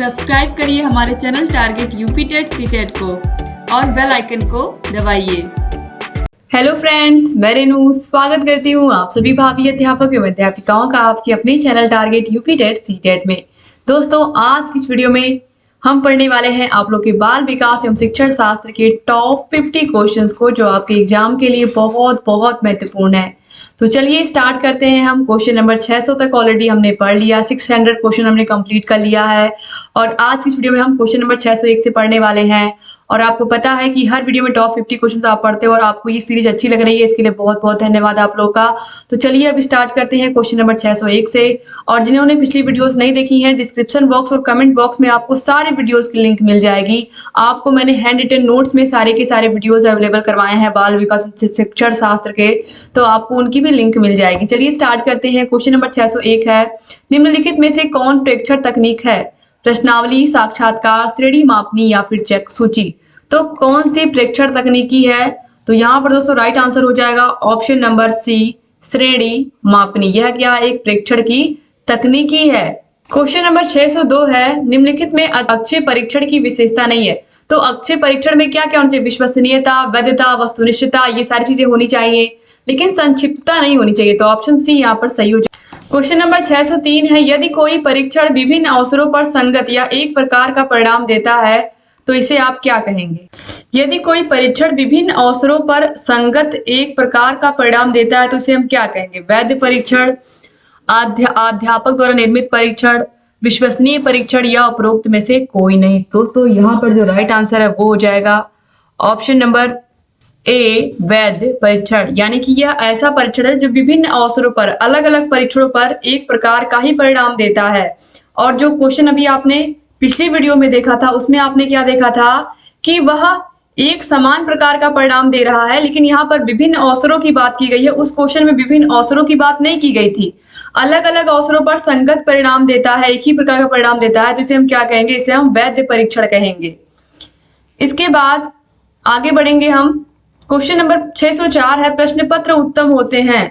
Subscribe करिए हमारे channel target UP TET CTET को और बेल आइकन को दबाइए। हेलो फ्रेंड्स, मैं रेनू स्वागत करती हूँ आप सभी भावी अध्यापक एवं अध्यापिकाओं का आपके अपने channel target UP TET CTET में। दोस्तों, आज की इस वीडियो में हम पढ़ने वाले हैं आप लोग के बाल विकास एवं शिक्षण शास्त्र के टॉप 50 क्वेश्चंस को, जो आपके एग्जाम के लिए बहुत बहुत महत्वपूर्ण है। तो चलिए स्टार्ट करते हैं। हम क्वेश्चन नंबर 600 तक ऑलरेडी हमने पढ़ लिया, 600 क्वेश्चन हमने कंप्लीट कर लिया है और आज की इस वीडियो में हम क्वेश्चन नंबर 601 से पढ़ने वाले हैं। और आपको पता है कि हर वीडियो में टॉप 50 क्वेश्चंस आप पढ़ते हो और आपको ये सीरीज अच्छी लग रही है, इसके लिए बहुत बहुत धन्यवाद आप लोगों का। तो चलिए अब स्टार्ट करते हैं क्वेश्चन नंबर 601 से। और जिन्होंने पिछली वीडियोस नहीं देखी हैं, डिस्क्रिप्शन बॉक्स और कमेंट बॉक्स में आपको सारे वीडियोस की लिंक मिल जाएगी। आपको मैंने हैंड रिटन नोट्स में सारे के सारे वीडियोस अवेलेबल करवाए हैं बाल विकास शिक्षण शास्त्र के, तो आपको उनकी भी लिंक मिल जाएगी। चलिए स्टार्ट करते हैं। क्वेश्चन नंबर 601 है, निम्नलिखित में से कौन प्रेक्षण तकनीक है? प्रश्नावली, साक्षात्कार, श्रेणी मापनी या फिर चेक सूची। तो कौन सी प्रेक्षण तकनीकी है? तो यहाँ पर दोस्तों राइट आंसर हो जाएगा ऑप्शन नंबर सी, श्रेणी मापनी। यह क्या है? एक प्रेक्षण की तकनीकी है। क्वेश्चन नंबर 602 है, निम्नलिखित में अक्षय परीक्षण की विशेषता नहीं है। तो अक्षय परीक्षण में क्या क्या होना चाहिए? विश्वसनीयता, वैधता, वस्तुनिष्ठता, ये सारी चीजें होनी चाहिए, लेकिन संक्षिप्तता नहीं होनी चाहिए। तो ऑप्शन सी यहाँ पर सही हो जाएगा। क्वेश्चन नंबर 603 है, यदि कोई परीक्षण विभिन्न अवसरों पर संगत या एक प्रकार का परिणाम देता है तो इसे आप क्या कहेंगे? यदि कोई परीक्षण विभिन्न अवसरों पर संगत एक प्रकार का परिणाम देता है तो इसे हम क्या कहेंगे? वैध परीक्षण, अध्यापक द्वारा निर्मित परीक्षण, विश्वसनीय परीक्षण या उपरोक्त में से कोई नहीं। तो यहाँ पर जो राइट आंसर है वो हो जाएगा ऑप्शन नंबर ए, वैध परीक्षण। यानी कि यह ऐसा परीक्षण है जो विभिन्न अवसरों पर, अलग अलग परीक्षणों पर एक प्रकार का ही परिणाम देता है। और जो क्वेश्चन अभी आपने पिछली वीडियो में देखा था, उसमें आपने क्या देखा था कि वह एक समान प्रकार का परिणाम दे रहा है, लेकिन यहाँ पर विभिन्न अवसरों की बात की गई है। उस क्वेश्चन में विभिन्न अवसरों की बात नहीं की गई थी, अलग अलग अवसरों पर संगत परिणाम देता है, एक ही प्रकार का परिणाम देता है, तो इसे हम क्या कहेंगे? इसे हम वैध परीक्षण कहेंगे। इसके बाद आगे बढ़ेंगे हम। क्वेश्चन नंबर 604 है, प्रश्न पत्र उत्तम होते हैं।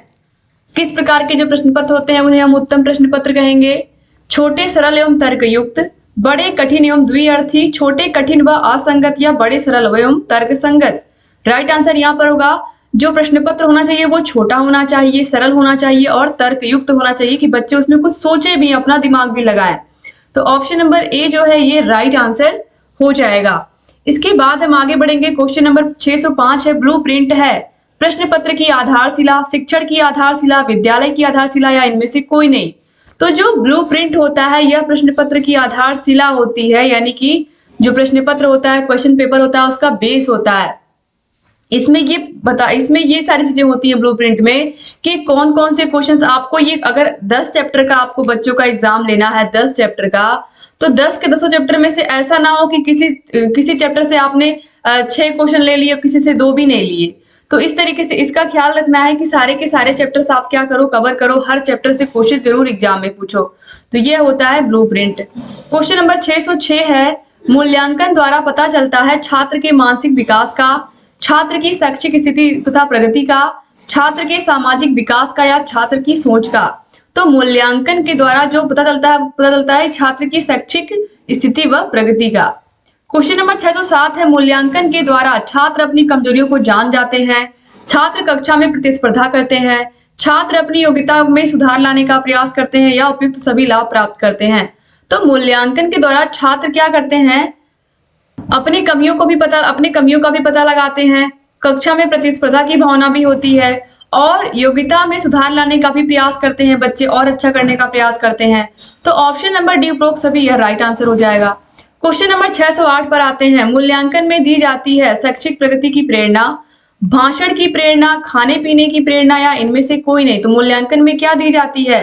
किस प्रकार के जो प्रश्न पत्र होते हैं उन्हें हम उत्तम प्रश्न पत्र कहेंगे? छोटे, सरल एवं तर्कयुक्त, बड़े, कठिन एवं द्विअर्थी, छोटे, कठिन व असंगत या बड़े, सरल एवं तर्क संगत। राइट आंसर यहाँ पर होगा, जो प्रश्न पत्र होना चाहिए वो छोटा होना चाहिए, सरल होना चाहिए और तर्कयुक्त होना चाहिए कि बच्चे उसमें कुछ सोचे भी, अपना दिमाग भी लगाएं। तो ऑप्शन नंबर ए जो है ये राइट आंसर हो जाएगा। इसके बाद हम आगे बढ़ेंगे। क्वेश्चन नंबर 605 है, ब्लूप्रिंट है प्रश्न पत्र की आधारशिला, शिक्षण की आधारशिला, विद्यालय की आधारशिला या इनमें से कोई नहीं। तो जो ब्लूप्रिंट होता है यह प्रश्न पत्र की आधारशिला होती है, यानी कि जो प्रश्न पत्र होता है, क्वेश्चन पेपर होता है, उसका बेस होता है। इसमें ये सारी चीजें होती हैं ब्लूप्रिंट में कि कौन कौन से क्वेश्चंस आपको, ये अगर 10 चैप्टर का आपको बच्चों का एग्जाम लेना है, 10 चैप्टर का, तो 10 के 10 चैप्टर में से ऐसा ना हो कि किसी चैप्टर से आपने 6 क्वेश्चन ले लिए, किसी से 2 भी नहीं लिए। तो इस तरीके से इसका ख्याल रखना है कि सारे के सारे चैप्टर्स आप क्या करो, कवर करो, हर चैप्टर से क्वेश्चन जरूर एग्जाम में पूछो। तो ये होता है ब्लूप्रिंट। क्वेश्चन नंबर 606 है, मूल्यांकन द्वारा पता चलता है छात्र के मानसिक विकास का, छात्र की शैक्षिक स्थिति तथा प्रगति का, छात्र के सामाजिक विकास का या छात्र की सोच का। तो मूल्यांकन के द्वारा जो पता चलता है छात्र की शैक्षिक स्थिति व प्रगति का। क्वेश्चन नंबर 607 है, मूल्यांकन के द्वारा छात्र अपनी कमजोरियों को जान जाते हैं, छात्र कक्षा में प्रतिस्पर्धा करते हैं, छात्र अपनी योग्यता में सुधार लाने का प्रयास करते हैं या उपयुक्त सभी लाभ प्राप्त करते हैं। तो मूल्यांकन के द्वारा छात्र क्या करते हैं? अपनी कमियों का भी पता लगाते हैं, कक्षा में प्रतिस्पर्धा की भावना भी होती है और योग्यता में सुधार लाने का भी प्रयास करते हैं बच्चे, और अच्छा करने का प्रयास करते हैं। तो ऑप्शन नंबर डी उपरोक्त सभी यह राइट आंसर हो जाएगा। क्वेश्चन नंबर 608 पर आते हैं, मूल्यांकन में दी जाती है शैक्षिक प्रगति की प्रेरणा, भाषण की प्रेरणा, खाने पीने की प्रेरणा या इनमें से कोई नहीं। तो मूल्यांकन में क्या दी जाती है?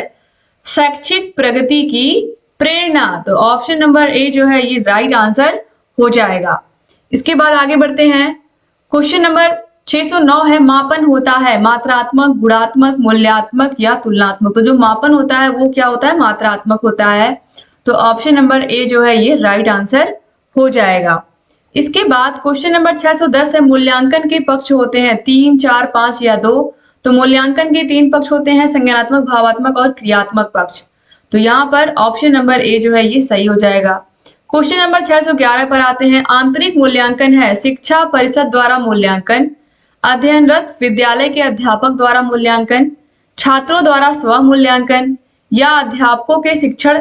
शैक्षिक प्रगति की प्रेरणा। तो ऑप्शन नंबर ए जो है ये राइट आंसर हो जाएगा। इसके बाद आगे बढ़ते हैं। क्वेश्चन नंबर 609 है, मापन होता है मात्रात्मक, गुणात्मक, मूल्यात्मक या तुलनात्मक। तो जो मापन होता है वो क्या होता है? मात्रात्मक होता है। तो ऑप्शन नंबर ए जो है ये राइट आंसर हो जाएगा। इसके बाद क्वेश्चन नंबर 610 है, मूल्यांकन के पक्ष होते हैं 3, 4, 5 या 2। तो मूल्यांकन के 3 पक्ष होते हैं, संज्ञानात्मक, भावात्मक और क्रियात्मक पक्ष। तो यहाँ पर ऑप्शन नंबर ए जो है ये सही हो जाएगा। क्वेश्चन नंबर 611 पर आते हैं। आंतरिक मूल्यांकन है शिक्षा परिषद द्वारा मूल्यांकन, अध्ययनरत विद्यालय के अध्यापक द्वारा मूल्यांकन, छात्रों द्वारा स्व मूल्यांकन या अध्यापकों के शिक्षण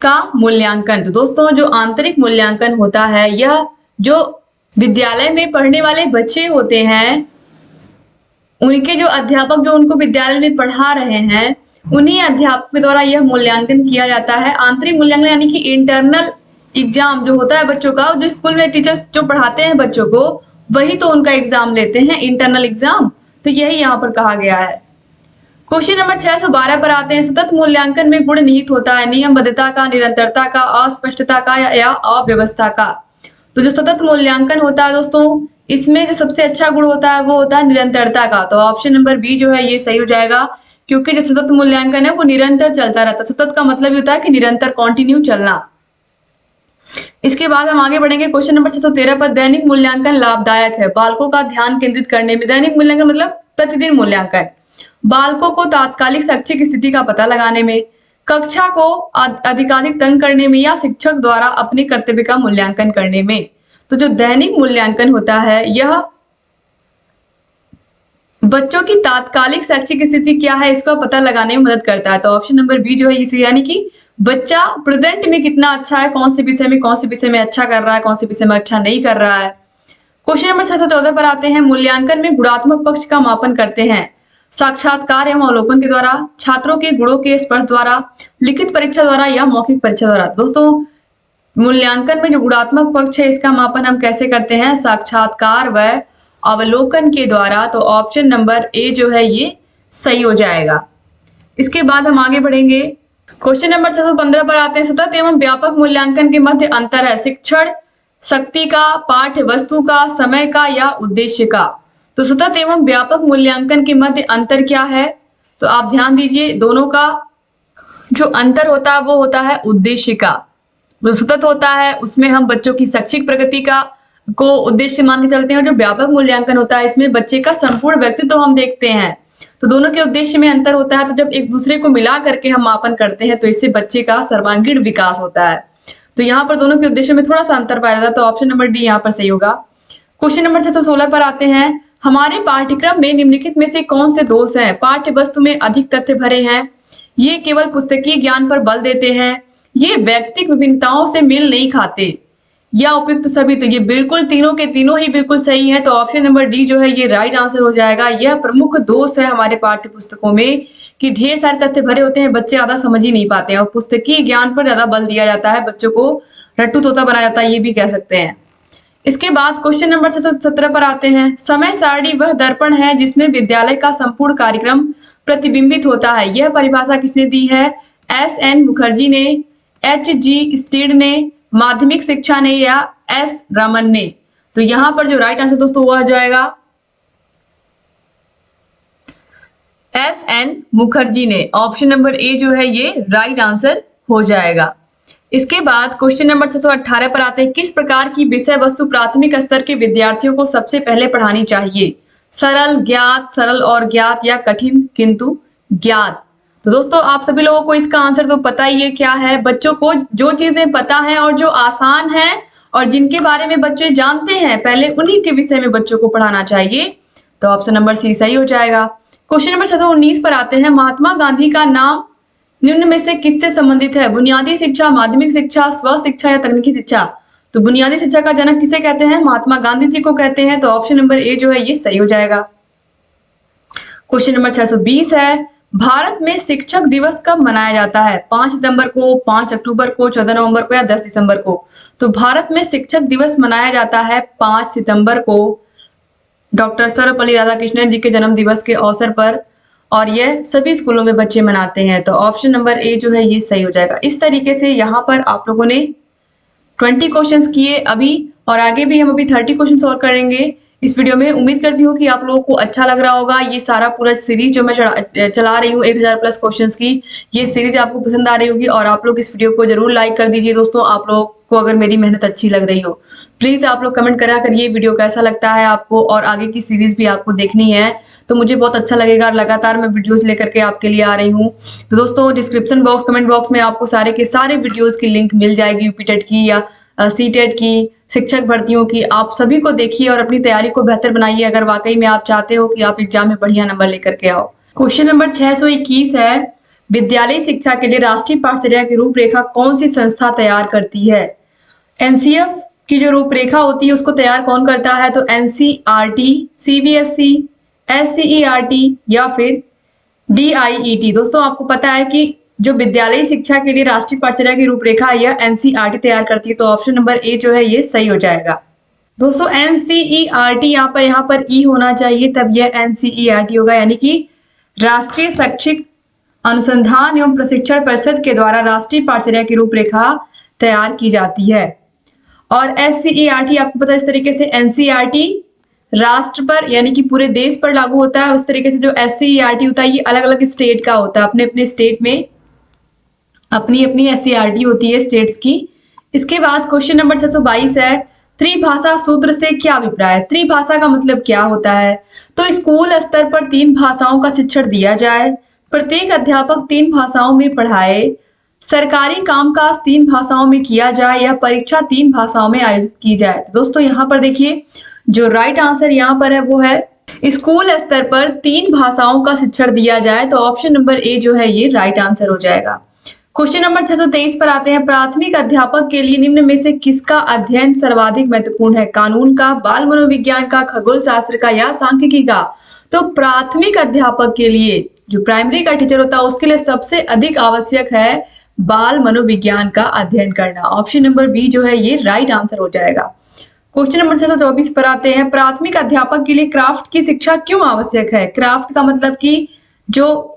का मूल्यांकन। तो दोस्तों जो आंतरिक मूल्यांकन होता है यह जो विद्यालय में पढ़ने वाले बच्चे होते हैं उनके जो अध्यापक जो उनको विद्यालय में पढ़ा रहे हैं उन्हीं अध्यापक के द्वारा यह मूल्यांकन किया जाता है। आंतरिक मूल्यांकन यानी कि इंटरनल एग्जाम जो होता है बच्चों का, जो स्कूल में टीचर्स जो पढ़ाते हैं बच्चों को वही तो उनका एग्जाम लेते हैं, इंटरनल एग्जाम। तो यही यहाँ पर कहा गया है। क्वेश्चन नंबर 612 पर आते हैं। सतत मूल्यांकन में गुण निहित होता है नियमबद्धता का, निरंतरता का, अस्पष्टता का या अव्यवस्था का। तो जो सतत मूल्यांकन होता है दोस्तों इसमें जो सबसे अच्छा गुण होता है वो होता है निरंतरता का। तो ऑप्शन नंबर बी जो है ये सही हो जाएगा, क्योंकि जो सतत मूल्यांकन है वो निरंतर चलता रहता है। सतत का मतलब ये होता है कि निरंतर, कॉन्टिन्यू चलना। इसके बाद हम आगे बढ़ेंगे। क्वेश्चन नंबर 613 पर दैनिक मूल्यांकन लाभदायक है बालकों का ध्यान केंद्रित करने में। दैनिक मूल्यांकन मतलब प्रतिदिन मूल्यांकन, बालकों को तात्कालिक शैक्षिक स्थिति का पता लगाने में, कक्षा को अधिकाधिक तंग करने में या शिक्षक द्वारा अपने कर्तव्य का मूल्यांकन करने में। तो जो दैनिक मूल्यांकन होता है यह बच्चों की तात्कालिक शैक्षिक स्थिति क्या है इसका पता लगाने में मदद करता है। तो ऑप्शन नंबर बी जो है इसे, यानी कि बच्चा प्रेजेंट में कितना अच्छा है, कौन से विषय में अच्छा कर रहा है, कौन से विषय में अच्छा नहीं कर रहा है। क्वेश्चन नंबर 614 पर आते हैं। मूल्यांकन में गुणात्मक पक्ष का मापन करते हैं साक्षात्कार एवं अवलोकन के द्वारा, छात्रों के गुणों के स्पर्श द्वारा, लिखित परीक्षा द्वारा या मौखिक परीक्षा द्वारा। दोस्तों मूल्यांकन में जो गुणात्मक पक्ष है इसका मापन हम कैसे करते हैं, साक्षात्कार व अवलोकन के द्वारा। तो ऑप्शन नंबर ए जो है ये सही हो जाएगा। इसके बाद हम आगे बढ़ेंगे। क्वेश्चन नंबर 615 पर आते हैं। सतत एवं व्यापक मूल्यांकन के मध्य अंतर है शिक्षण शक्ति का, पाठ्य वस्तु का, समय का या उद्देश्य का। तो सतत एवं व्यापक मूल्यांकन के मध्य अंतर क्या है, तो आप ध्यान दीजिए दोनों का जो अंतर होता है वो होता है उद्देश्य का। जो सतत होता है उसमें हम बच्चों की शैक्षिक प्रगति का को उद्देश्य मान के चलते हैं, और जो व्यापक मूल्यांकन होता है इसमें बच्चे का संपूर्ण व्यक्तित्व हम देखते हैं। तो दोनों के उद्देश्य में अंतर होता है। तो जब एक दूसरे को मिला करके हम मापन करते हैं तो इससे बच्चे का सर्वांगीण विकास होता है। तो यहाँ पर दोनों के उद्देश्य में थोड़ा सा अंतर पाया जाता है। तो ऑप्शन नंबर डी यहाँ पर सही होगा। क्वेश्चन नंबर 616 पर आते हैं। हमारे पाठ्यक्रम में निम्नलिखित में से कौन से दोष हैं, पाठ्य वस्तु में अधिक तथ्य भरे हैं, ये केवल पुस्तकीय ज्ञान पर बल देते हैं, ये व्यक्तिगत विभिन्नताओं से मेल नहीं खाते, या उपयुक्त सभी। तो ये बिल्कुल तीनों के तीनों ही बिल्कुल सही है। तो ऑप्शन नंबर डी जो है ये राइट आंसर हो जाएगा। यह प्रमुख दोष है हमारे पाठ्य पुस्तकों में कि ढेर सारे तथ्य भरे होते हैं, बच्चे ज्यादा समझ ही नहीं पाते हैं, और पुस्तकीय ज्ञान पर ज्यादा बल दिया जाता है, बच्चों को रट्टू तोता बनाया जाता है, ये भी कह सकते हैं। इसके बाद क्वेश्चन नंबर 617 पर आते हैं। समय सारणी वह दर्पण है जिसमें विद्यालय का संपूर्ण कार्यक्रम प्रतिबिंबित होता है। यह परिभाषा किसने दी है, एस.एन. मुखर्जी ने, H.G. स्टीड ने, माध्यमिक शिक्षा ने या एस रमन ने। तो यहां पर जो राइट आंसर दोस्तों हुआ जाएगा S.N. मुखर्जी ने। ऑप्शन नंबर ए जो है ये राइट आंसर हो जाएगा। इसके बाद क्वेश्चन नंबर 618 पर आते हैं। किस प्रकार की विषय वस्तु प्राथमिक स्तर के विद्यार्थियों को सबसे पहले पढ़ानी चाहिए, सरल, ज्ञात, सरल और ज्ञात या कठिन किंतु ज्ञात। तो दोस्तों आप सभी लोगों को इसका आंसर तो पता ही है क्या है। बच्चों को जो चीजें पता है और जो आसान है और जिनके बारे में बच्चे जानते हैं पहले उन्हीं के विषय में बच्चों को पढ़ाना चाहिए। तो ऑप्शन नंबर सी सही हो जाएगा। क्वेश्चन नंबर 619 पर आते हैं। महात्मा गांधी का नाम निम्न में से किससे संबंधित है, बुनियादी शिक्षा, माध्यमिक शिक्षा, स्व शिक्षा या तकनीकी शिक्षा। तो बुनियादी शिक्षा का जनक किसे कहते हैं, महात्मा गांधी जी को कहते हैं। तो ऑप्शन नंबर ए जो है ये सही हो जाएगा। क्वेश्चन नंबर 620 है। भारत में शिक्षक दिवस कब मनाया जाता है, 5 सितंबर को, 5 अक्टूबर को, 14 नवंबर को या 10 दिसंबर को। तो भारत में शिक्षक दिवस मनाया जाता है 5 सितंबर को, डॉक्टर सर्वपल्ली राधाकृष्णन जी के जन्म दिवस के अवसर पर, और यह सभी स्कूलों में बच्चे मनाते हैं। तो ऑप्शन नंबर ए जो है ये सही हो जाएगा। इस तरीके से यहाँ पर आप लोगों ने 20 क्वेश्चंस किए अभी, और आगे भी हम अभी 30 क्वेश्चन सॉल्व करेंगे। इस वीडियो में। उम्मीद करती हूँ कि आप लोगों को अच्छा लग रहा होगा। ये सारा पूरा सीरीज जो मैं चला रही हूँ 1000 प्लस क्वेश्चंस की, ये सीरीज आपको पसंद आ रही होगी और आप लोग इस वीडियो को जरूर लाइक कर दीजिए दोस्तों। आप लोग को अगर मेरी मेहनत अच्छी लग रही हो, प्लीज आप लोग कमेंट करा करिए वीडियो कैसा लगता है आपको, और आगे की सीरीज भी आपको देखनी है तो मुझे बहुत अच्छा लगेगा। और लगातार मैं वीडियोस लेकर के आपके लिए आ रही हूँ। तो दोस्तों डिस्क्रिप्शन बॉक्स, कमेंट बॉक्स में आपको सारे के सारे वीडियोस की लिंक मिल जाएगी, यूपी टेट की या सीटेट की, शिक्षक भर्तियों की। आप सभी को देखिए और अपनी तैयारी को बेहतर बनाइए अगर वाकई में आप चाहते हो कि आप एग्जाम में बढ़िया नंबर लेकर के आओ। क्वेश्चन नंबर 621 है, विद्यालय शिक्षा के लिए राष्ट्रीय पाठचर्या की रूपरेखा कौन सी संस्था तैयार करती है? एनसीएफ की जो रूपरेखा होती है उसको तैयार कौन करता है? तो एनसीईआरटी, सीबीएसई, एससीईआरटी या फिर डीआईईटी। दोस्तों आपको पता है कि जो विद्यालय शिक्षा के लिए राष्ट्रीय पाठचर्या की रूपरेखा है यह एनसीईआरटी तैयार करती है, तो ऑप्शन नंबर ए जो है ये सही हो जाएगा। दोस्तों एनसीईआरटी यहाँ पर ई होना चाहिए, तब यह एनसीईआरटी होगा, यानी कि राष्ट्रीय शैक्षिक अनुसंधान एवं प्रशिक्षण परिषद के द्वारा राष्ट्रीय पाठचर्या की रूपरेखा तैयार की जाती है। और एससीईआरटी आपको पता है इस तरीके से एनसीईआरटी राष्ट्र पर यानी कि पूरे देश पर लागू होता है, उस तरीके से जो एससीईआरटी होता है ये अलग अलग स्टेट का होता है, अपने अपने स्टेट में अपनी अपनी एससीईआरटी होती है स्टेट्स की। इसके बाद क्वेश्चन नंबर 622 है, त्रिभाषा सूत्र से क्या अभिप्राय है? त्रिभाषा का मतलब क्या होता है? तो स्कूल स्तर पर 3 भाषाओं का शिक्षण दिया जाए, प्रत्येक अध्यापक 3 भाषाओं में पढ़ाए, सरकारी कामकाज 3 भाषाओं में किया जाए या परीक्षा 3 भाषाओं में आयोजित की जाए। तो दोस्तों यहाँ पर देखिए जो राइट आंसर यहाँ पर है वो है स्कूल स्तर पर 3 भाषाओं का शिक्षण दिया जाए, तो ऑप्शन नंबर ए जो है ये राइट आंसर हो जाएगा। क्वेश्चन नंबर 623 पर आते हैं, प्राथमिक अध्यापक के लिए निम्न में से किसका अध्ययन सर्वाधिक महत्वपूर्ण है? कानून का, बाल मनोविज्ञान का, खगोल शास्त्र का या सांख्यिकी का? तो प्राथमिक अध्यापक के लिए जो प्राइमरी का टीचर होता है उसके लिए सबसे अधिक आवश्यक है बाल मनोविज्ञान का अध्ययन करना। ऑप्शन नंबर बी जो है ये राइट आंसर हो जाएगा। क्वेश्चन नंबर 624 पर आते हैं, प्राथमिक अध्यापक के लिए क्राफ्ट की शिक्षा क्यों आवश्यक है? क्राफ्ट का मतलब कि जो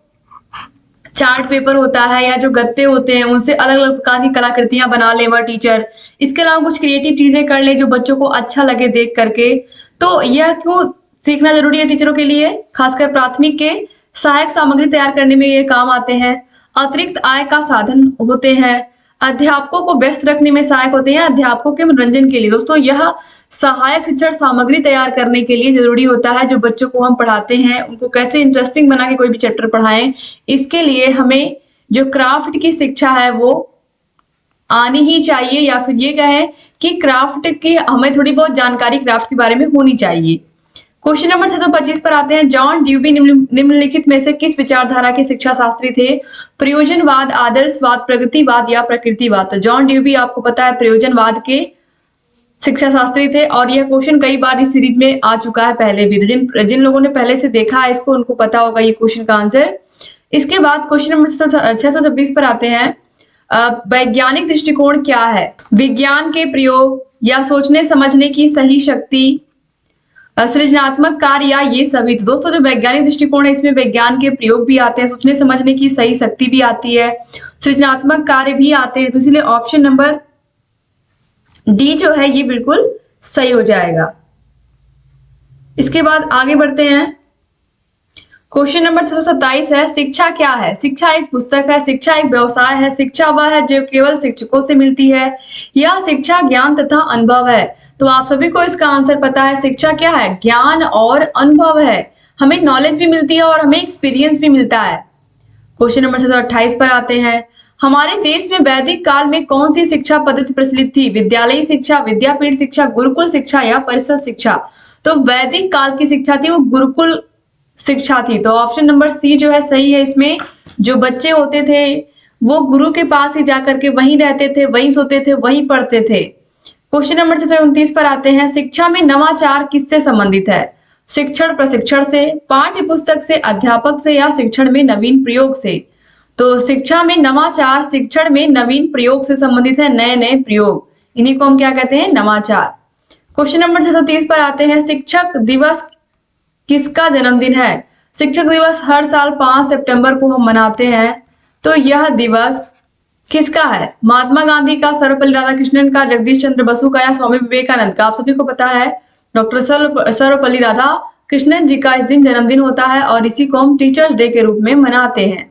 चार्ट पेपर होता है या जो गत्ते होते हैं उनसे अलग अलग प्रकार की कलाकृतियां बना ले वह टीचर, इसके अलावा कुछ क्रिएटिव चीजें कर ले जो बच्चों को अच्छा लगे देख करके। तो यह क्यों सीखना जरूरी है टीचरों के लिए? खासकर प्राथमिक के सहायक सामग्री तैयार करने में ये काम आते हैं, अतिरिक्त आय का साधन होते हैं, अध्यापकों को व्यस्त रखने में सहायक होते हैं, अध्यापकों के मनोरंजन के लिए। दोस्तों यह सहायक शिक्षण सामग्री तैयार करने के लिए जरूरी होता है। जो बच्चों को हम पढ़ाते हैं उनको कैसे इंटरेस्टिंग बना के कोई भी चैप्टर पढ़ाएं, इसके लिए हमें जो क्राफ्ट की शिक्षा है वो आनी ही चाहिए, या फिर ये कहें कि क्राफ्ट की हमें थोड़ी बहुत जानकारी क्राफ्ट के बारे में होनी चाहिए। क्वेश्चन नंबर 625 पर आते हैं, जॉन ड्यूबी निम्नलिखित में से किस विचारधारा के शिक्षा शास्त्री थे? प्रयोजनवाद, आदर्शवाद, प्रगतिवाद या प्रकृतिवाद? तो जॉन ड्यूबी आपको पता है प्रयोजनवाद के शिक्षा शास्त्री थे, और यह क्वेश्चन कई बार इस सीरीज में आ चुका है पहले भी। जिन लोगों ने पहले से देखा है इसको उनको पता होगा ये क्वेश्चन का आंसर। इसके बाद क्वेश्चन नंबर 626 पर आते हैं, वैज्ञानिक दृष्टिकोण क्या है? विज्ञान के प्रयोग या सोचने समझने की सही शक्ति, सृजनात्मक कार्य या ये सभी? तो दोस्तों जो वैज्ञानिक दृष्टिकोण है इसमें विज्ञान के प्रयोग भी आते हैं, सोचने समझने की सही शक्ति भी आती है, सृजनात्मक कार्य भी आते हैं, तो इसलिए ऑप्शन नंबर डी जो है ये बिल्कुल सही हो जाएगा। इसके बाद आगे बढ़ते हैं, क्वेश्चन नंबर 627 है, शिक्षा क्या है? शिक्षा एक पुस्तक है, शिक्षा एक व्यवसाय है, शिक्षा वह है जो केवल शिक्षकों से मिलती है, या शिक्षा ज्ञान तथा अनुभव है? तो आप सभी को इसका आंसर पता है, शिक्षा क्या है? ज्ञान और अनुभव है। हमें नॉलेज भी मिलती है और हमें एक्सपीरियंस भी मिलता है। क्वेश्चन नंबर 628 पर आते हैं, हमारे देश में वैदिक काल में कौन सी शिक्षा पद्धति प्रचलित थी? विद्यालयी शिक्षा, विद्यापीठ शिक्षा, गुरुकुल शिक्षा या परिषद शिक्षा? तो वैदिक काल की शिक्षा थी वो गुरुकुल शिक्षा थी, तो ऑप्शन नंबर सी जो है सही है। इसमें जो बच्चे होते थे वो गुरु के पास ही जाकर के वहीं रहते थे, वहीं सोते थे, वहीं पढ़ते थे। क्वेश्चन नंबर 629 पर आते हैं, शिक्षा में नवाचार किससे संबंधित है? शिक्षण प्रशिक्षण से, पाठ्य पुस्तक से, अध्यापक से या शिक्षण में नवीन प्रयोग से? तो शिक्षा में नवाचार शिक्षण में नवीन प्रयोग से संबंधित है, नए नए प्रयोग, इन्हीं को हम क्या कहते हैं? नवाचार। क्वेश्चन नंबर 630 पर आते हैं, शिक्षक दिवस किसका जन्मदिन है? शिक्षक दिवस हर साल 5 सितंबर को हम मनाते हैं, तो यह दिवस किसका है? महात्मा गांधी का, सर्वपल्ली राधाकृष्णन का, जगदीश चंद्र बसु का या स्वामी विवेकानंद का? आप सभी को पता है डॉक्टर सर्वपल्ली राधाकृष्णन जी का इस दिन जन्मदिन होता है और इसी को हम टीचर्स डे के रूप में मनाते हैं।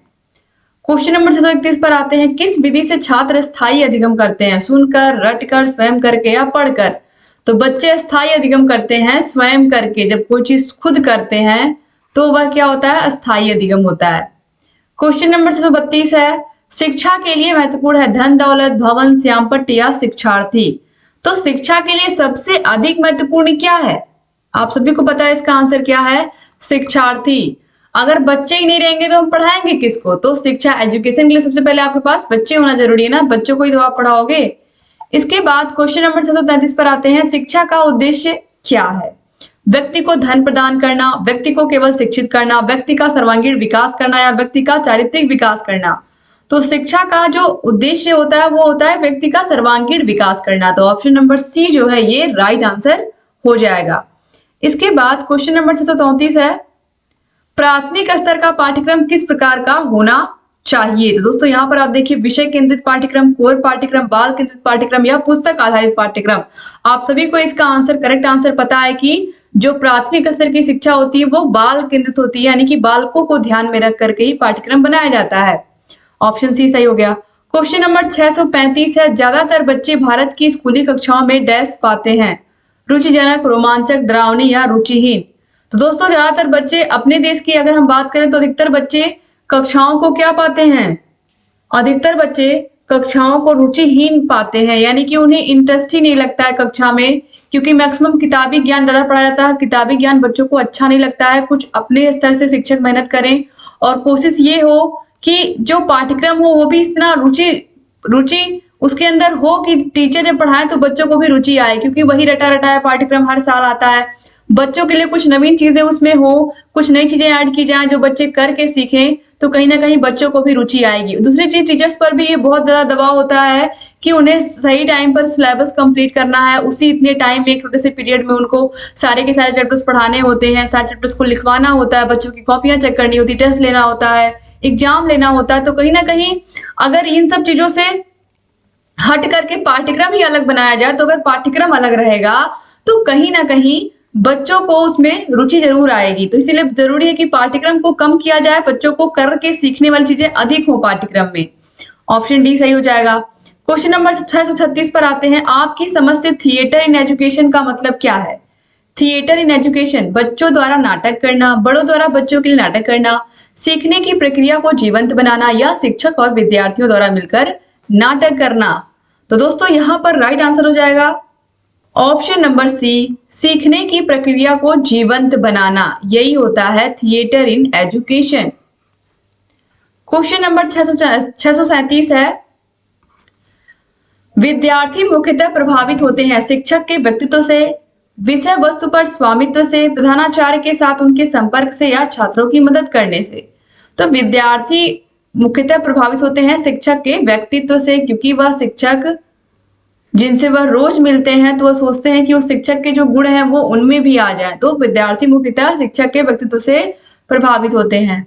क्वेश्चन नंबर 631 पर आते हैं, किस विधि से छात्र स्थायी अधिगम करते हैं? सुनकर, रटकर, स्वयं करके या पढ़कर? तो बच्चे स्थायी अधिगम करते हैं स्वयं करके। जब कोई चीज खुद करते हैं तो वह क्या होता है? अस्थायी अधिगम होता है। क्वेश्चन नंबर 632 है, शिक्षा के लिए महत्वपूर्ण है धन दौलत, भवन, श्यामपट्टी या शिक्षार्थी? तो शिक्षा के लिए सबसे अधिक महत्वपूर्ण क्या है? आप सभी को पता है इसका आंसर क्या है? शिक्षार्थी। अगर बच्चे ही नहीं रहेंगे तो हम पढ़ाएंगे किसको? तो शिक्षा, एजुकेशन के लिए सबसे पहले आपके पास बच्चे होना जरूरी है ना, बच्चों को ही तो आप पढ़ाओगे। इसके बाद क्वेश्चन नंबर 633 पर आते हैं, शिक्षा का उद्देश्य क्या है? व्यक्ति को धन प्रदान करना, व्यक्ति को केवल शिक्षित करना, व्यक्ति का सर्वांगीण विकास करना या व्यक्ति का चारित्रिक विकास करना? तो शिक्षा का जो उद्देश्य होता है वो होता है व्यक्ति का सर्वांगीण विकास करना। तो ऑप्शन नंबर सी जो है ये राइट आंसर हो जाएगा। इसके बाद क्वेश्चन नंबर 634 है, प्राथमिक स्तर का पाठ्यक्रम किस प्रकार का होना चाहिए? तो दोस्तों यहाँ पर आप देखिए, विषय केंद्रित पाठ्यक्रम, कोर पाठ्यक्रम, बाल केंद्रित पाठ्यक्रम या पुस्तक आधारित पाठ्यक्रम? आप सभी को इसका आंसर, करेक्ट आंसर पता है कि जो प्राथमिक स्तर की शिक्षा होती है वो बाल केंद्रित होती है, यानी कि बालकों को ध्यान में रख करके ही पाठ्यक्रम बनाया जाता है। ऑप्शन सी सही हो गया। क्वेश्चन नंबर 635 है, ज्यादातर बच्चे भारत की स्कूली कक्षाओं में डैश पाते हैं? रुचिजनक, रोमांचक, डरावनी या रुचिहीन? तो दोस्तों ज्यादातर बच्चे अपने देश की अगर हम बात करें तो अधिकतर बच्चे कक्षाओं को क्या पाते हैं? अधिकतर बच्चे कक्षाओं को रुचिहीन पाते हैं, यानी कि उन्हें इंटरेस्ट ही नहीं लगता है कक्षा में, क्योंकि मैक्सिमम किताबी ज्ञान ज्यादा पढ़ाया जाता है। किताबी ज्ञान बच्चों को अच्छा नहीं लगता है। कुछ अपने स्तर से शिक्षक मेहनत करें और कोशिश ये हो कि जो पाठ्यक्रम हो वो भी इतना रुचि उसके अंदर हो कि टीचर जब पढ़ाए तो बच्चों को भी रुचि आए, क्योंकि वही रटा रटाया पाठ्यक्रम हर साल आता है। बच्चों के लिए कुछ नवीन चीजें उसमें हो, कुछ नई चीजें ऐड की जाएं जो बच्चे करके सीखें, तो कहीं ना कहीं बच्चों को भी रुचि आएगी। दूसरी चीज, टीचर्स पर भी ये बहुत ज्यादा दबाव होता है कि उन्हें सही टाइम पर सिलेबस कंप्लीट करना है, उसी इतने टाइम में, एक छोटे से पीरियड में उनको सारे के सारे चैप्टर्स पढ़ाने होते हैं, सारे चैप्टर्स को लिखवाना होता है, बच्चों की कॉपियां चेक करनी होती है, टेस्ट लेना होता है, एग्जाम लेना होता है। तो कहीं ना कहीं अगर इन सब चीजों से हट करके पाठ्यक्रम ही अलग बनाया जाए, तो अगर पाठ्यक्रम अलग रहेगा तो कहीं ना कहीं बच्चों को उसमें रुचि जरूर आएगी। तो इसीलिए जरूरी है कि पाठ्यक्रम को कम किया जाए, बच्चों को करके सीखने वाली चीजें अधिक हो पाठ्यक्रम में। ऑप्शन डी सही हो जाएगा। क्वेश्चन नंबर 636 पर आते हैं, आपकी समझ से थिएटर इन एजुकेशन का मतलब क्या है? थिएटर इन एजुकेशन, बच्चों द्वारा नाटक करना, बड़ों द्वारा बच्चों के लिए नाटक करना, सीखने की प्रक्रिया को जीवंत बनाना या शिक्षक और विद्यार्थियों द्वारा मिलकर नाटक करना? तो दोस्तों यहाँ पर राइट आंसर हो जाएगा ऑप्शन नंबर सी, सीखने की प्रक्रिया को जीवंत बनाना। यही होता है theatre in education. Question number 637 है, विद्यार्थी मुख्यतः प्रभावित होते हैं शिक्षक के व्यक्तित्व से, विषय वस्तु पर स्वामित्व से, प्रधानाचार्य के साथ उनके संपर्क से या छात्रों की मदद करने से? तो विद्यार्थी मुख्यतः प्रभावित होते हैं शिक्षक के व्यक्तित्व से, क्योंकि वह शिक्षक जिनसे वह रोज मिलते हैं तो वह सोचते हैं कि उस शिक्षक के जो गुण हैं वो उनमें भी आ जाए। तो विद्यार्थी मुख्यतः शिक्षक के व्यक्तित्व से प्रभावित होते हैं।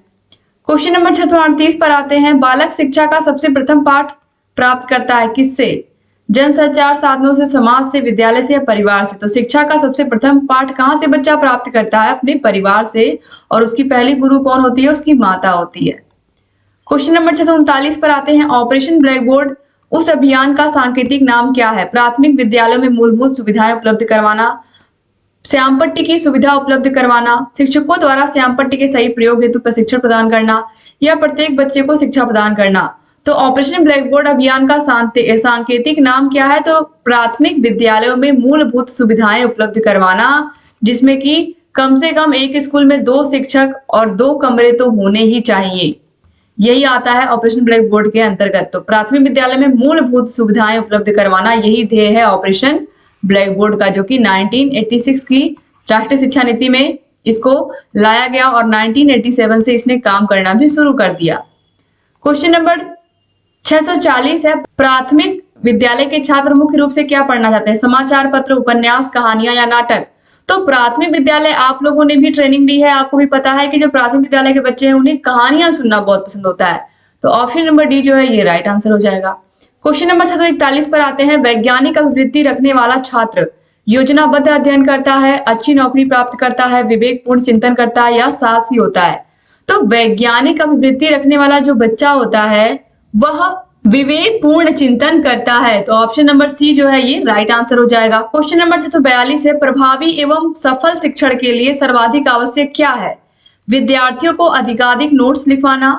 क्वेश्चन नंबर 638 पर आते हैं, बालक शिक्षा का सबसे प्रथम पाठ प्राप्त करता है किससे? जन संचार साधनों से, समाज से, विद्यालय से या परिवार से? तो शिक्षा का सबसे प्रथम पाठ कहाँ से बच्चा प्राप्त करता है? अपने परिवार से, और उसकी पहली गुरु कौन होती है? उसकी माता होती है। क्वेश्चन नंबर 639 पर आते हैं, ऑपरेशन ब्लैक बोर्ड उस अभियान का सांकेतिक नाम क्या है? प्राथमिक विद्यालयों में मूलभूत सुविधाएं उपलब्ध करवाना, श्यामपट्टी की सुविधा उपलब्ध करवाना, शिक्षकों द्वारा श्यामपट्टी के सही प्रयोग हेतु प्रशिक्षण प्रदान करना या प्रत्येक बच्चे को शिक्षा प्रदान करना? तो ऑपरेशन ब्लैक बोर्ड अभियान का सांकेतिक नाम क्या है? तो प्राथमिक विद्यालयों में मूलभूत सुविधाएं उपलब्ध करवाना, जिसमें कि कम से कम एक स्कूल में 2 शिक्षक और 2 कमरे तो होने ही चाहिए। यही आता है ऑपरेशन ब्लैक बोर्ड के अंतर्गत। तो प्राथमिक विद्यालय में मूलभूत सुविधाएं उपलब्ध करवाना, यही ध्येय है ऑपरेशन ब्लैक बोर्ड का, जो कि 1986 की राष्ट्रीय शिक्षा नीति में इसको लाया गया और 1987 से इसने काम करना भी शुरू कर दिया। क्वेश्चन नंबर 640 है, प्राथमिक विद्यालय के छात्र मुख्य रूप से क्या पढ़ना चाहते हैं? समाचार पत्र, उपन्यास, कहानियां या नाटक? तो प्राथमिक विद्यालय, आप लोगों ने भी ट्रेनिंग ली है, आपको भी पता है कि जो प्राथमिक विद्यालय के बच्चे हैं उन्हें कहानियां सुनना बहुत पसंद होता है। तो ऑप्शन नंबर डी जो है ये राइट आंसर हो जाएगा। क्वेश्चन नंबर 641 पर आते हैं, वैज्ञानिक अभिवृत्ति रखने वाला छात्र योजनाबद्ध अध्ययन करता है, अच्छी नौकरी प्राप्त करता है, विवेकपूर्ण चिंतन करता है या साहसी होता है। तो वैज्ञानिक अभिवृत्ति रखने वाला जो बच्चा होता है वह विवेकपूर्ण चिंतन करता है। तो ऑप्शन नंबर सी जो है ये राइट आंसर हो जाएगा। क्वेश्चन नंबर 642 है, प्रभावी एवं सफल शिक्षण के लिए सर्वाधिक आवश्यक क्या है? विद्यार्थियों को अधिकाधिक नोट्स लिखवाना,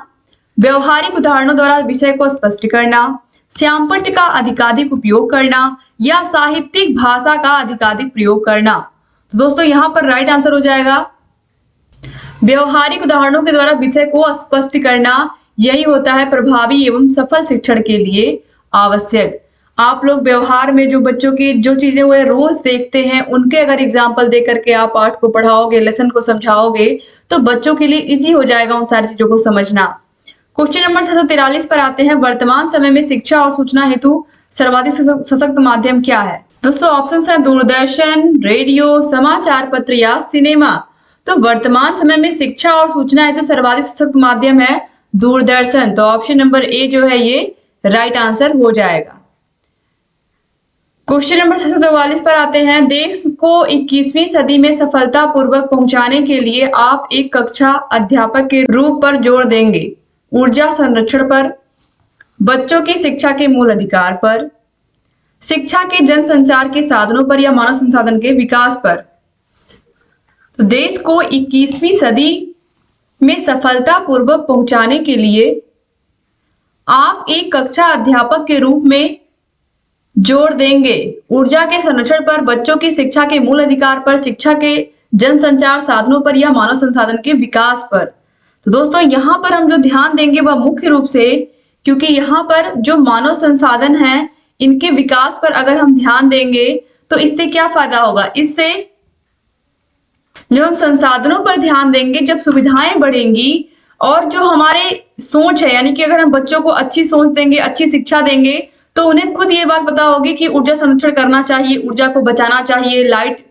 व्यवहारिक उदाहरणों द्वारा विषय को स्पष्ट करना, श्यामपट्ट का अधिकाधिक उपयोग करना या साहित्यिक भाषा का अधिकाधिक प्रयोग करना। तो दोस्तों यहाँ पर राइट आंसर हो जाएगा व्यवहारिक उदाहरणों के द्वारा विषय को स्पष्ट करना। यही होता है प्रभावी एवं सफल शिक्षण के लिए आवश्यक। आप लोग व्यवहार में जो बच्चों की जो चीजें वो रोज देखते हैं उनके अगर एग्जाम्पल दे करके आप पाठ को पढ़ाओगे, लेसन को समझाओगे तो बच्चों के लिए इजी हो जाएगा उन सारी चीजों को समझना। क्वेश्चन नंबर 643 पर आते हैं, वर्तमान समय में शिक्षा और सूचना हेतु सर्वाधिक सशक्त माध्यम क्या है? दोस्तों ऑप्शन है दूरदर्शन, रेडियो, समाचार पत्र या सिनेमा। तो वर्तमान समय में शिक्षा और सूचना हेतु सर्वाधिक सशक्त माध्यम है दूरदर्शन। तो ऑप्शन नंबर ए जो है ये राइट आंसर हो जाएगा। क्वेश्चन नंबर 644 पर आते हैं, देश को 21वीं सदी में सफलतापूर्वक पहुंचाने के लिए आप एक कक्षा अध्यापक के रूप पर जोर देंगे? ऊर्जा संरक्षण पर, बच्चों की शिक्षा के मूल अधिकार पर, शिक्षा के जनसंचार के साधनों पर या मानव संसाधन के विकास पर? तो देश को 21वीं सदी में सफलतापूर्वक पहुंचाने के लिए आप एक कक्षा अध्यापक के रूप में जोर देंगे ऊर्जा के संरक्षण पर, बच्चों की शिक्षा के मूल अधिकार पर, शिक्षा के जनसंचार साधनों पर या मानव संसाधन के विकास पर? तो दोस्तों यहाँ पर हम जो ध्यान देंगे वह मुख्य रूप से, क्योंकि यहाँ पर जो मानव संसाधन है इनके विकास पर अगर हम ध्यान देंगे तो इससे क्या फायदा होगा? इससे जब हम संसाधनों पर ध्यान देंगे, जब सुविधाएं बढ़ेंगी और जो हमारे सोच है, यानी कि अगर हम बच्चों को अच्छी सोच देंगे, अच्छी शिक्षा देंगे तो उन्हें खुद ये बात पता होगी कि ऊर्जा संरक्षण करना चाहिए, ऊर्जा को बचाना चाहिए, लाइट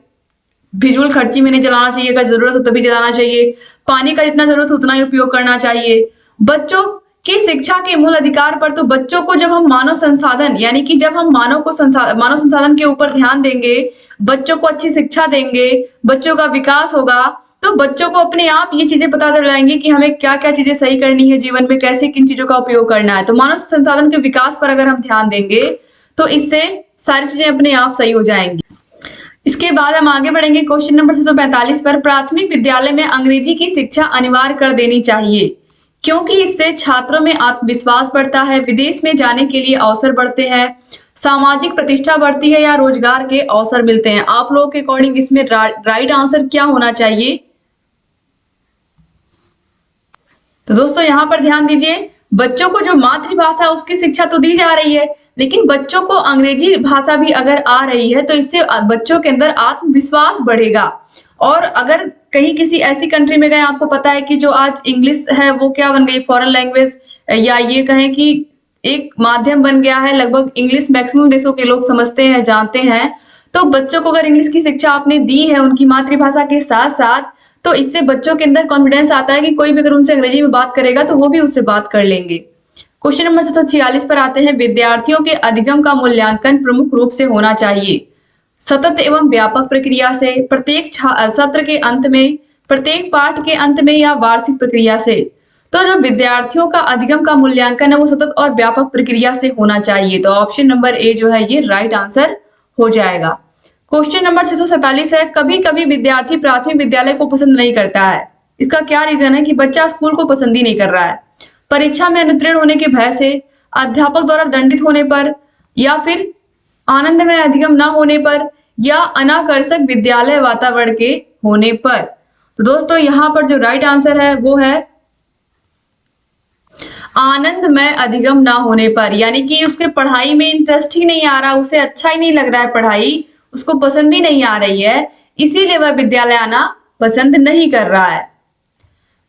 फिजूल खर्ची में नहीं जलाना चाहिए, अगर जरूरत हो तभी जलाना चाहिए, पानी का जितना जरूरत हो उतना ही उपयोग करना चाहिए। बच्चों की शिक्षा के मूल अधिकार पर, तो बच्चों को जब हम मानव संसाधन यानी कि जब हम मानव संसाधन के ऊपर ध्यान देंगे, बच्चों को अच्छी शिक्षा देंगे, बच्चों का विकास होगा, तो बच्चों को अपने आप ये चीजें पता चल जाएंगी कि हमें क्या क्या चीजें सही करनी है जीवन में, कैसे किन चीजों का उपयोग करना है। तो मानव संसाधन के विकास पर अगर हम ध्यान देंगे तो इससे सारी चीजें अपने आप सही हो जाएंगी। इसके बाद हम आगे बढ़ेंगे क्वेश्चन नंबर 645 पर, प्राथमिक विद्यालय में अंग्रेजी की शिक्षा अनिवार्य कर देनी चाहिए क्योंकि इससे छात्रों में आत्मविश्वास बढ़ता है, विदेश में जाने के लिए अवसर बढ़ते हैं, सामाजिक प्रतिष्ठा बढ़ती है या रोजगार के अवसर मिलते हैं। आप लोगों के अकॉर्डिंग इसमें राइट आंसर क्या होना चाहिए? तो दोस्तों यहाँ पर ध्यान दीजिए, बच्चों को जो मातृभाषा है उसकी शिक्षा तो दी जा रही है, लेकिन बच्चों को अंग्रेजी भाषा भी अगर आ रही है तो इससे बच्चों के अंदर आत्मविश्वास बढ़ेगा। और अगर कहीं किसी ऐसी कंट्री में गए, आपको पता है कि जो आज इंग्लिश है वो क्या बन गई, फॉरेन लैंग्वेज, या ये कहें कि एक माध्यम बन गया है, लगभग इंग्लिश मैक्सिमम देशों के लोग समझते हैं, जानते हैं। तो बच्चों को अगर इंग्लिश की शिक्षा आपने दी है उनकी मातृभाषा के साथ साथ, तो इससे बच्चों के अंदर कॉन्फिडेंस आता है कि कोई भी अगर उनसे अंग्रेजी में बात करेगा तो वो भी उससे बात कर लेंगे। क्वेश्चन नंबर 646 पर आते हैं, विद्यार्थियों के अधिगम का मूल्यांकन प्रमुख रूप से होना चाहिए सतत एवं व्यापक प्रक्रिया से, प्रत्येक सत्र के अंत में, प्रत्येक पाठ के अंत में या वार्षिक प्रक्रिया से? तो जो विद्यार्थियों का अधिगम का मूल्यांकन है वो सतत और व्यापक प्रक्रिया से होना चाहिए। तो ऑप्शन नंबर ए जो है ये राइट आंसर हो जाएगा। क्वेश्चन नंबर 647 है, कभी कभी विद्यार्थी प्राथमिक विद्यालय को पसंद नहीं करता है, इसका क्या रीजन है? कि बच्चा स्कूल को पसंद ही नहीं कर रहा है, परीक्षा में अनुत्तीर्ण होने के भय से, अध्यापक द्वारा दंडित होने पर, या फिर आनंदमय अधिगम न होने पर, या अनाकर्षक विद्यालय वातावरण के होने पर? तो दोस्तों यहाँ पर जो राइट आंसर है वो है आनंदमय अधिगम ना होने पर, यानी कि उसके पढ़ाई में इंटरेस्ट ही नहीं आ रहा, उसे अच्छा ही नहीं लग रहा है पढ़ाई, उसको पसंद ही नहीं आ रही है, इसीलिए वह विद्यालय आना पसंद नहीं कर रहा है।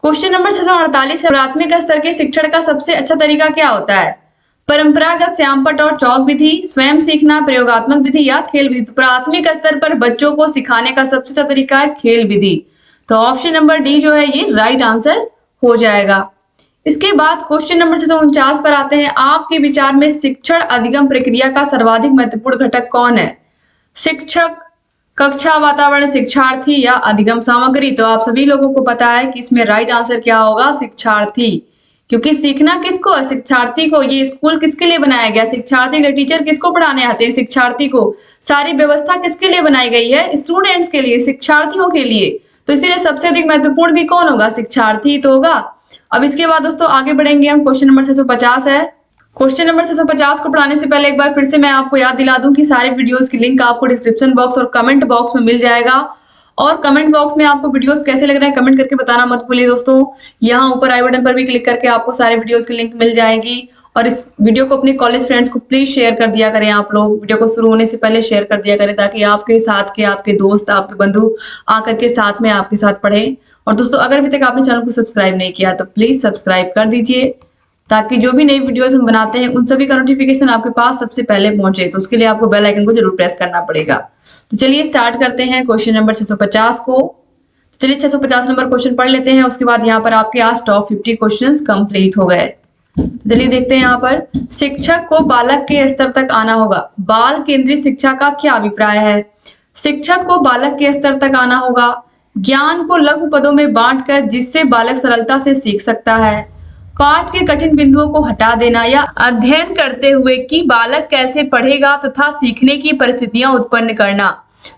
क्वेश्चन नंबर 648 है, प्राथमिक स्तर के शिक्षण का सबसे अच्छा तरीका क्या होता है? परंपरागत श्यामपट्ट और चौक विधि, स्वयं सीखना, प्रयोगात्मक विधि या खेल विधि? तो प्राथमिक स्तर पर बच्चों को सिखाने का सबसे अच्छा तरीका है खेल विधि। तो ऑप्शन नंबर डी जो है ये राइट आंसर हो जाएगा। इसके बाद क्वेश्चन नंबर 649 पर आते हैं, आपके विचार में शिक्षण अधिगम प्रक्रिया का सर्वाधिक महत्वपूर्ण घटक कौन है? शिक्षक, कक्षा, वातावरण, शिक्षार्थी या अधिगम सामग्री। तो आप सभी लोगों को पता है कि इसमें राइट आंसर क्या होगा, शिक्षार्थी। क्योंकि सीखना किसको है, शिक्षार्थी को। ये स्कूल किसके लिए बनाया गया, शिक्षार्थी के लिए। टीचर किसको पढ़ाने आते हैं, शिक्षार्थी को। सारी व्यवस्था किसके लिए बनाई गई है, स्टूडेंट्स के लिए, शिक्षार्थियों के लिए। तो इसीलिए सबसे अधिक महत्वपूर्ण भी कौन होगा, शिक्षार्थी तो होगा। अब इसके बाद दोस्तों आगे बढ़ेंगे हम। क्वेश्चन नंबर 650 है। क्वेश्चन नंबर 650 को पढ़ाने से पहले एक बार फिर से मैं आपको याद दिला दूं कि सारे वीडियोस की लिंक आपको डिस्क्रिप्शन बॉक्स और कमेंट बॉक्स में मिल जाएगा। और कमेंट बॉक्स में आपको वीडियोस कैसे लग रहे हैं कमेंट करके बताना मत भूलिए दोस्तों। यहाँ ऊपर आई बटन पर भी क्लिक करके आपको सारे वीडियोस की लिंक मिल जाएगी। और इस वीडियो को अपने कॉलेज फ्रेंड्स को प्लीज शेयर कर दिया करें। आप लोग वीडियो को शुरू होने से पहले शेयर कर दिया करें, ताकि आपके साथ के आपके दोस्त, आपके बंधु आकर के साथ में आपके साथ पढ़े। और दोस्तों अगर अभी तक आपने चैनल को सब्सक्राइब नहीं किया तो प्लीज सब्सक्राइब कर दीजिए, ताकि जो भी नई वीडियोस हम बनाते हैं उन सभी का नोटिफिकेशन आपके पास सबसे पहले पहुंचे। तो उसके लिए आपको बेल आइकन को जरूर प्रेस करना पड़ेगा। तो चलिए स्टार्ट करते हैं क्वेश्चन नंबर 650 को। तो चलिए 650 नंबर क्वेश्चन पढ़ लेते हैं। उसके बाद यहाँ पर आपके आज टॉप 50 क्वेश्चंस कंप्लीट हो गए। तो चलिए देखते हैं यहाँ पर। शिक्षक को बालक के स्तर तक आना होगा। बाल केंद्रित शिक्षा का क्या अभिप्राय है। शिक्षक को बालक के स्तर तक आना होगा। ज्ञान को लघु पदों में बांटकर, जिससे बालक सरलता से सीख सकता है। पाठ के कठिन बिंदुओं को हटा देना, या अध्ययन करते हुए कि बालक कैसे पढ़ेगा तथा सीखने की परिस्थितियां उत्पन्न करना।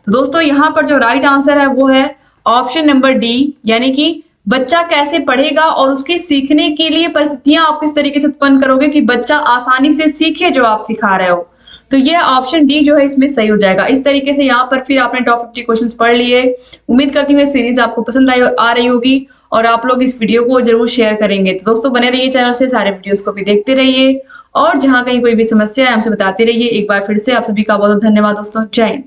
तो दोस्तों यहाँ पर जो राइट आंसर है वो है ऑप्शन नंबर डी, यानी कि बच्चा कैसे पढ़ेगा और उसके सीखने के लिए परिस्थितियां आप किस तरीके से उत्पन्न करोगे कि बच्चा आसानी से सीखे जो आप सिखा रहे हो। तो ये ऑप्शन डी जो है इसमें सही हो जाएगा। इस तरीके से यहाँ पर फिर आपने टॉप 50 क्वेश्चंस पढ़ लिए। उम्मीद करती हूँ सीरीज आपको पसंद आ रही होगी और आप लोग इस वीडियो को जरूर शेयर करेंगे। तो दोस्तों बने रहिए चैनल से, सारे वीडियोस को भी देखते रहिए और जहां कहीं कोई भी समस्या है हमसे बताते रहिए। एक बार फिर से आप सभी का बहुत बहुत धन्यवाद दोस्तों। जय हिंद।